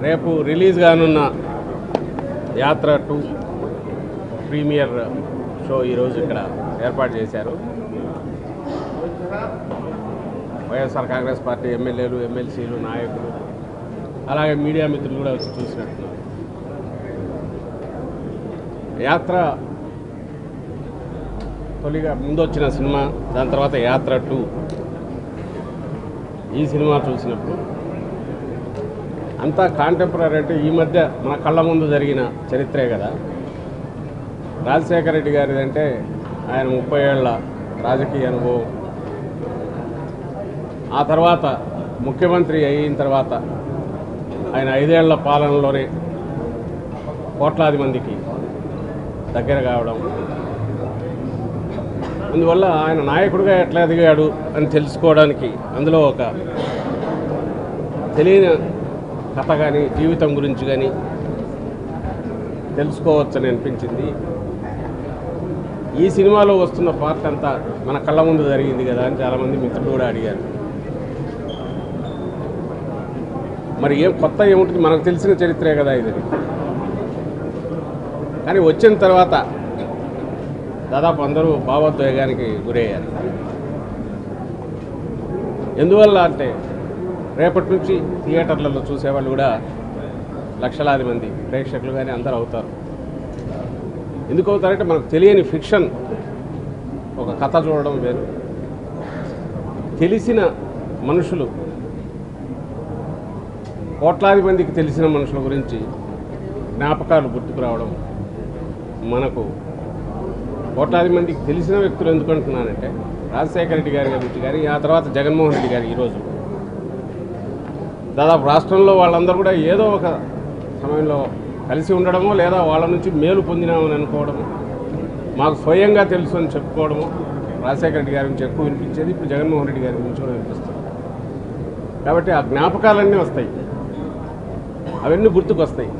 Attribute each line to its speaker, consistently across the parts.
Speaker 1: రేపు రిలీజ్ కానున్న యాత్ర 2 ప్రీమియర్ షో ఈరోజు ఇక్కడ ఏర్పాటు చేశారు. వైఎస్ఆర్ కాంగ్రెస్ పార్టీ ఎమ్మెల్యేలు, ఎమ్మెల్సీలు, నాయకులు, అలాగే మీడియా మిత్రులు కూడా వచ్చి చూసినట్టున్నారు. యాత్ర తొలిగా ముందు వచ్చిన సినిమా, దాని తర్వాత యాత్ర 2. ఈ సినిమా చూసినప్పుడు అంతా కాంటెంపరీ అంటే ఈ మధ్య మన కళ్ళ ముందు జరిగిన చరిత్రే కదా. రాజశేఖర రెడ్డి గారిది అంటే ఆయన 30 ఏళ్ల రాజకీయ అనుభవం, ఆ తర్వాత ముఖ్యమంత్రి అయిన తర్వాత ఆయన 5 ఏళ్ల పాలనలోనే కోట్లాది మందికి దగ్గర కావడం, అందువల్ల ఆయన నాయకుడిగా ఎట్లా ఎదిగాడు అని తెలుసుకోవడానికి అందులో ఒక తెలియని కథ కానీ జీవితం గురించి కానీ తెలుసుకోవచ్చని అనిపించింది. ఈ సినిమాలో వస్తున్న పార్ట్ అంతా మన కళ్ళ ముందు జరిగింది కదా అని చాలామంది మిత్రులు కూడా అడిగారు. మరి ఏం కొత్త ఏముంటుంది, మనకు తెలిసిన చరిత్రే కదా ఇది. కానీ వచ్చిన తర్వాత దాదాపు అందరూ భావోద్వేగానికి గురయ్యారు. ఎందువల్ల అంటే రేపటి నుంచి థియేటర్లలో చూసేవాళ్ళు కూడా లక్షలాది మంది ప్రేక్షకులు కానీ అందరూ అవుతారు. ఎందుకు అవుతారంటే మనకు తెలియని ఫిక్షన్, ఒక కథ చూడడం వేరు, తెలిసిన మనుషులు, కోట్లాది మందికి తెలిసిన మనుషుల గురించి జ్ఞాపకాలు గుర్తుకు రావడం. మనకు కోట్లాది మందికి తెలిసిన వ్యక్తులు ఎందుకు అంటున్నానంటే రాజశేఖర రెడ్డి గారి గురించి కానీ, ఆ తర్వాత జగన్మోహన్ రెడ్డి గారు ఈరోజు దాదాపు రాష్ట్రంలో వాళ్ళందరూ కూడా ఏదో ఒక సమయంలో కలిసి ఉండడమో లేదా వాళ్ళ నుంచి మేలు పొందినామని అనుకోవడము, మాకు స్వయంగా తెలుసు అని చెప్పుకోవడము. రాజశేఖర రెడ్డి గారి గురించి ఎక్కువ వినిపించేది, ఇప్పుడు జగన్మోహన్ రెడ్డి గారి గురించి కూడా వినిపిస్తుంది. కాబట్టి ఆ జ్ఞాపకాలన్నీ వస్తాయి, అవన్నీ గుర్తుకు వస్తాయి.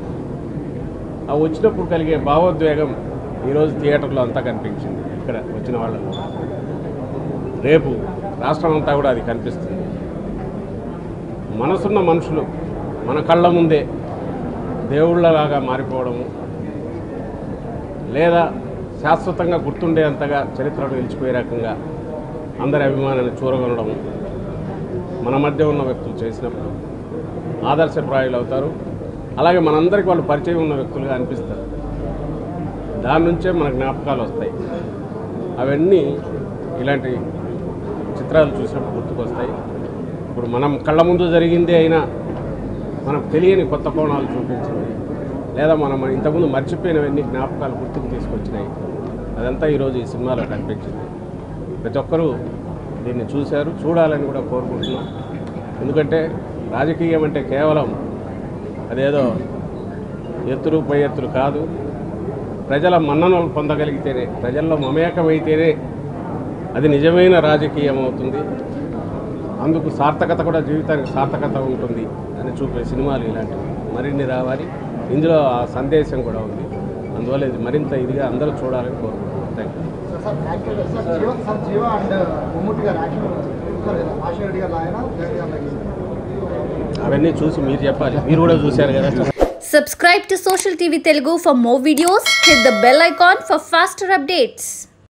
Speaker 1: అవి వచ్చినప్పుడు కలిగే భావోద్వేగం ఈరోజు థియేటర్లో అంతా కనిపించింది. ఇక్కడ వచ్చిన వాళ్ళకు రేపు రాష్ట్రం అంతా కూడా అది కనిపిస్తుంది. మనసున్న మనుషులు మన కళ్ళ ముందే దేవుళ్ళలాగా మారిపోవడము, లేదా శాశ్వతంగా గుర్తుండేంతగా చరిత్రను నిలిచిపోయే రకంగా అందరి అభిమానాన్ని చూరగొనడము మన మధ్య ఉన్న వ్యక్తులు చేసినప్పుడు ఆదర్శప్రాయులు అవుతారు. అలాగే మనందరికీ వాళ్ళు పరిచయం ఉన్న వ్యక్తులుగా అనిపిస్తారు. దాని నుంచే మన జ్ఞాపకాలు వస్తాయి. అవన్నీ ఇలాంటి చిత్రాలు చూసినప్పుడు గుర్తుకొస్తాయి. ఇప్పుడు మనం కళ్ళ ముందు జరిగిందే అయినా మనకు తెలియని కొత్త కోణాలు చూపించింది, లేదా మనం ఇంతకుముందు మర్చిపోయినవన్నీ జ్ఞాపకాలు గుర్తుకు తీసుకొచ్చినాయి. అదంతా ఈరోజు ఈ సినిమాలో కనిపించింది. ప్రతి ఒక్కరూ దీన్ని చూశారు, చూడాలని కూడా కోరుకుంటున్నాం. ఎందుకంటే రాజకీయం అంటే కేవలం అదేదో ఎత్తులు పై ఎత్తులు కాదు. ప్రజల మన్ననలు పొందగలిగితేనే, ప్రజల్లో మమేకమైతేనే అది నిజమైన రాజకీయం అవుతుంది. అందుకు సార్థకత కూడా, జీవితానికి సార్థకత ఉంటుంది అని చూపే సినిమాలు ఇలాంటివి మరిన్ని రావాలి. ఇందులో ఆ సందేశం కూడా ఉంది. అందువల్ల ఇది మరింత ఇదిగా అందరూ చూడాలని కోరుకుంటున్నాను. Thank you. అవన్నీ చూసి మీరు చెప్పాలి, మీరు కూడా చూశారు కదా.
Speaker 2: Subscribe to Social TV Telugu for more videos. Hit the bell icon for faster updates.